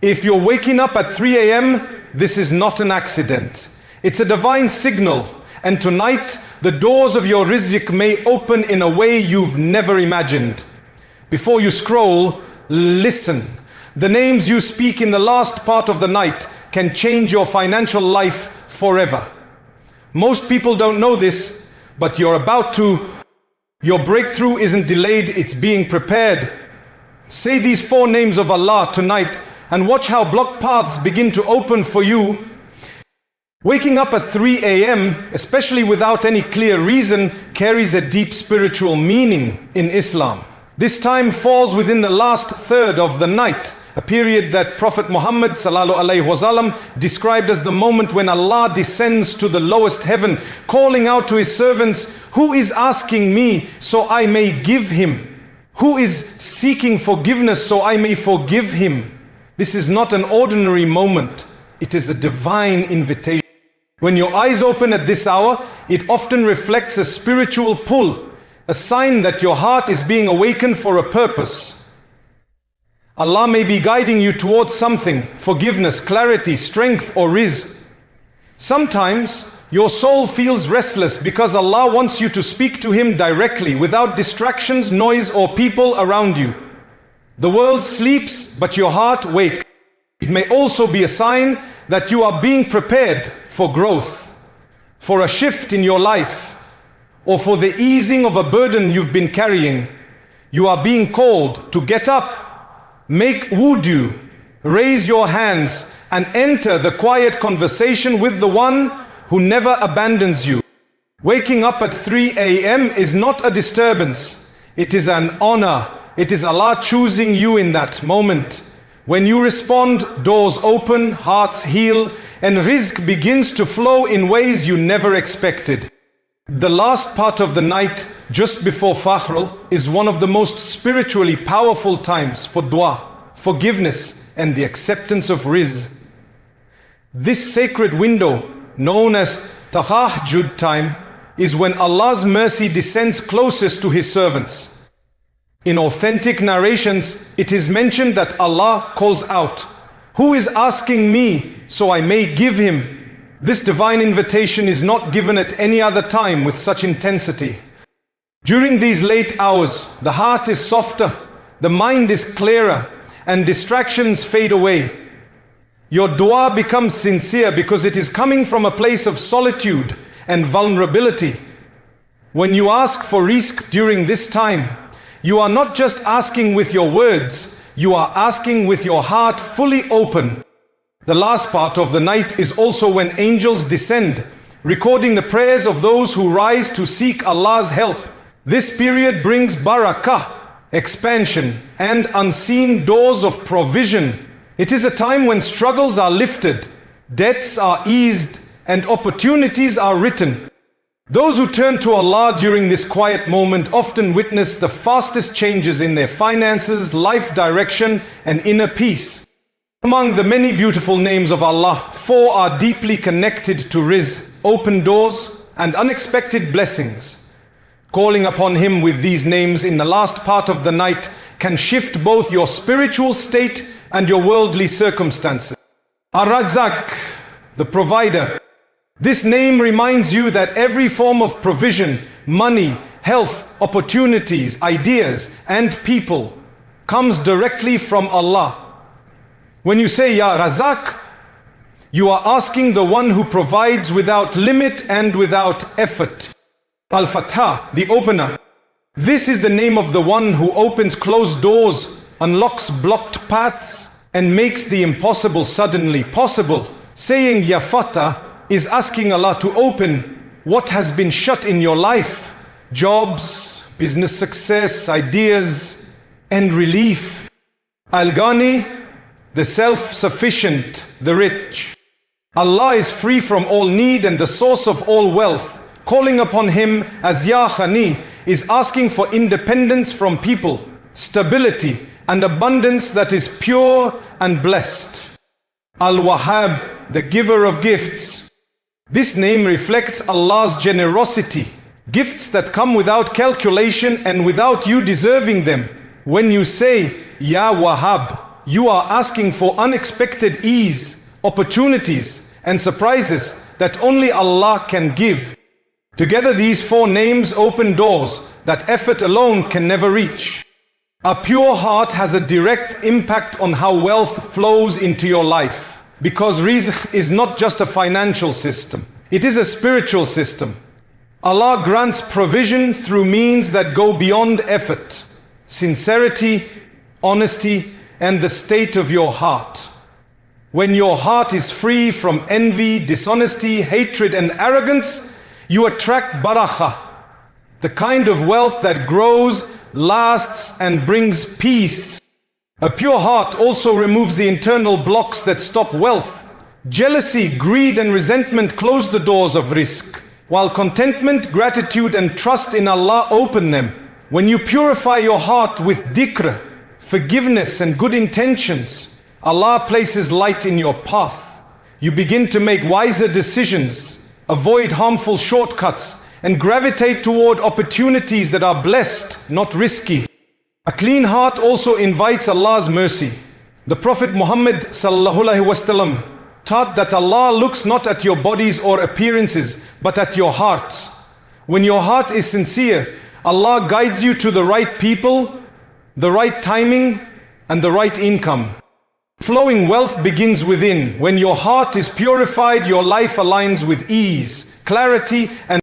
If you're waking up at 3 a.m., this is not an accident. It's a divine signal. And tonight, the doors of your rizq may open in a way you've never imagined. Before you scroll, listen. The names you speak in the last part of the night can change your financial life forever. Most people don't know this, but you're about to. Your breakthrough isn't delayed, it's being prepared. Say these 4 names of Allah tonight and watch how blocked paths begin to open for you. Waking up at 3 a.m., especially without any clear reason, carries a deep spiritual meaning in Islam. This time falls within the last third of the night, a period that Prophet Muhammad ﷺ described as the moment when Allah descends to the lowest heaven, calling out to His servants, "Who is asking me so I may give him? Who is seeking forgiveness so I may forgive him?" This is not an ordinary moment. It is a divine invitation. When your eyes open at this hour, it often reflects a spiritual pull, a sign that your heart is being awakened for a purpose. Allah may be guiding you towards something, forgiveness, clarity, strength, or rizq. Sometimes your soul feels restless because Allah wants you to speak to Him directly without distractions, noise, or people around you. The world sleeps, but your heart wakes. It may also be a sign that you are being prepared for growth, for a shift in your life, or for the easing of a burden you've been carrying. You are being called to get up, make wudu, raise your hands, and enter the quiet conversation with the one who never abandons you. Waking up at 3 a.m. is not a disturbance. It is an honor. It is Allah choosing you in that moment. When you respond, doors open, hearts heal, and rizq begins to flow in ways you never expected. The last part of the night, just before Fajr, is one of the most spiritually powerful times for dua, forgiveness, and the acceptance of rizq. This sacred window, known as Tahajjud time, is when Allah's mercy descends closest to His servants. In authentic narrations, it is mentioned that Allah calls out, "Who is asking me so I may give him?" This divine invitation is not given at any other time with such intensity. During these late hours, the heart is softer, the mind is clearer, and distractions fade away. Your dua becomes sincere because it is coming from a place of solitude and vulnerability. When you ask for rizq during this time, you are not just asking with your words, you are asking with your heart fully open. The last part of the night is also when angels descend, recording the prayers of those who rise to seek Allah's help. This period brings barakah, expansion, and unseen doors of provision. It is a time when struggles are lifted, debts are eased, and opportunities are written. Those who turn to Allah during this quiet moment often witness the fastest changes in their finances, life direction, and inner peace. Among the many beautiful names of Allah, 4 are deeply connected to rizq, open doors, and unexpected blessings. Calling upon Him with these names in the last part of the night can shift both your spiritual state and your worldly circumstances. Ar-Razzaq, the provider. This name reminds you that every form of provision, money, health, opportunities, ideas, and people comes directly from Allah. When you say Ya Razzaq, you are asking the one who provides without limit and without effort. Al-Fattah, the opener. This is the name of the one who opens closed doors, unlocks blocked paths, and makes the impossible suddenly possible. Saying Ya Fattah is asking Allah to open what has been shut in your life: jobs, business success, ideas, and relief. Al-Ghani, the self-sufficient, the rich. Allah is free from all need and the source of all wealth. Calling upon Him as Ya Ghani is asking for independence from people, stability, and abundance that is pure and blessed. Al-Wahhab, the giver of gifts. This name reflects Allah's generosity, gifts that come without calculation and without you deserving them. When you say Ya Wahhab, you are asking for unexpected ease, opportunities, and surprises that only Allah can give. Together these four names open doors that effort alone can never reach. A pure heart has a direct impact on how wealth flows into your life, because rizq is not just a financial system, it is a spiritual system. Allah grants provision through means that go beyond effort, sincerity, honesty, and the state of your heart. When your heart is free from envy, dishonesty, hatred, and arrogance, you attract barakah, the kind of wealth that grows, lasts, and brings peace. A pure heart also removes the internal blocks that stop wealth. Jealousy, greed, and resentment close the doors of rizq, while contentment, gratitude, and trust in Allah open them. When you purify your heart with dhikr, forgiveness, and good intentions, Allah places light in your path. You begin to make wiser decisions, avoid harmful shortcuts, and gravitate toward opportunities that are blessed, not risky. A clean heart also invites Allah's mercy. The Prophet Muhammad ﷺ taught that Allah looks not at your bodies or appearances, but at your hearts. When your heart is sincere, Allah guides you to the right people, the right timing, and the right income. Flowing wealth begins within. When your heart is purified, your life aligns with ease, clarity, and